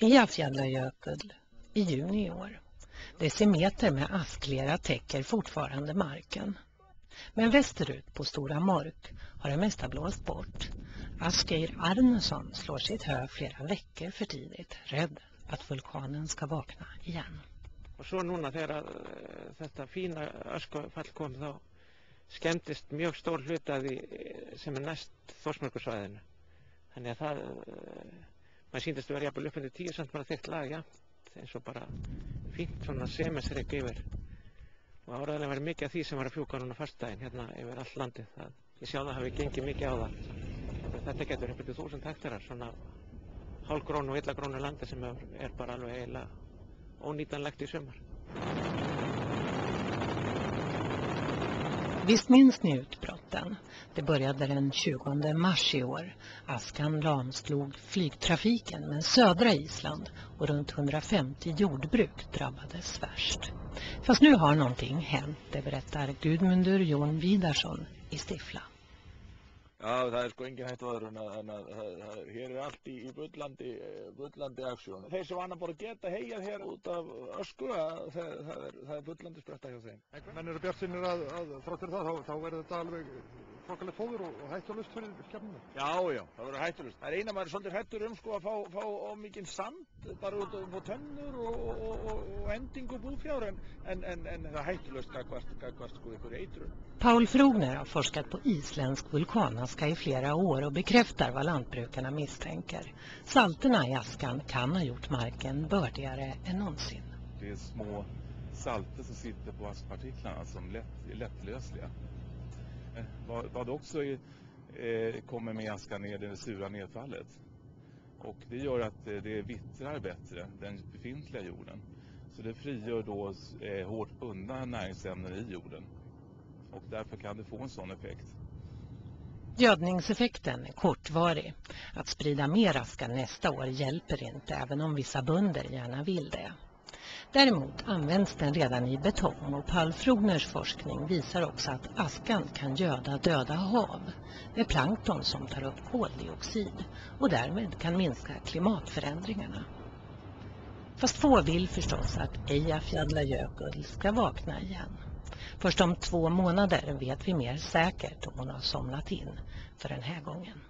Eyjafjallajökull i juni i år. Decimeter med asklera täcker fortfarande marken. Men västerut på Stora Mork har det mesta blåst bort. Asgeir Arnesson slår sitt hö flera veckor för tidigt, rädd att vulkanen ska vakna igen. Och så núna þegar þetta fína öskufall kom þá skemmtist mjög stór hluti af því sem næst Þórsmerkursvæðinu. Þannig að það maður sýndist vera jafnvel upp undir 10 cm þykkt lag, ja, eins og bara fínt svona semensrek yfir. Og áreiðanlega verið mikið af því sem var að fjúka núna föstudaginn hérna yfir allt landið. Ég sjá það hafi gengið mikið á það. Þetta getur upp undir 1000 hektarar, svona hálfgrónu og illagrónu landi sem bara alveg eiginlega onýtanlegt i sumar. Visst minns ni utbrotten? Det började den 20 mars i år. Askan lamslog flygtrafiken med södra Island och runt 150 jordbruk drabbades värst. Fast nu har någonting hänt, det berättar Gudmundur Jón Vidarsson i Stifla. Ja, það sko engin hægt öðru en að hér allt í bullandi aksjón. Þeir sem annar bara geta heyjað hér út af ösku, það bullandi spretta hjá þeim. Menn eru bjartsýnir að þrátt fyrir það, þá verður þetta alveg þokkalegt fóður og hættulaust fyrir skepnuna. Já, það verður hættulaust. Það eina maður svolítið hrættur sko að fá of mikinn sand, bara út á tönnur og endingu búfjár, en það er hættulaust gagvart sko ykkur eitrun. Paul Frogner har forskat på isländsk vulkanaska i flera år och bekräftar vad lantbrukarna misstänker. Salterna i askan kan ha gjort marken bördigare än någonsin. Det är små salter som sitter på askpartiklarna som är lättlösliga. Vad också kommer med askan ner det sura nedfallet. Och det gör att det vittrar bättre, den befintliga jorden. Så det frigör då hårt bundna näringsämnen i jorden. Och därför kan det få en sån effekt. Gödningseffekten är kortvarig. Att sprida mer aska nästa år hjälper inte, även om vissa bönder gärna vill det. Däremot används den redan i betong, och Paul Frogners forskning visar också att askan kan göda döda hav med plankton som tar upp koldioxid och därmed kan minska klimatförändringarna. Fast få vill förstås att Eyjafjallajökull ska vakna igen. Först om 2 månader vet vi mer säkert om hon har somnat in för den här gången.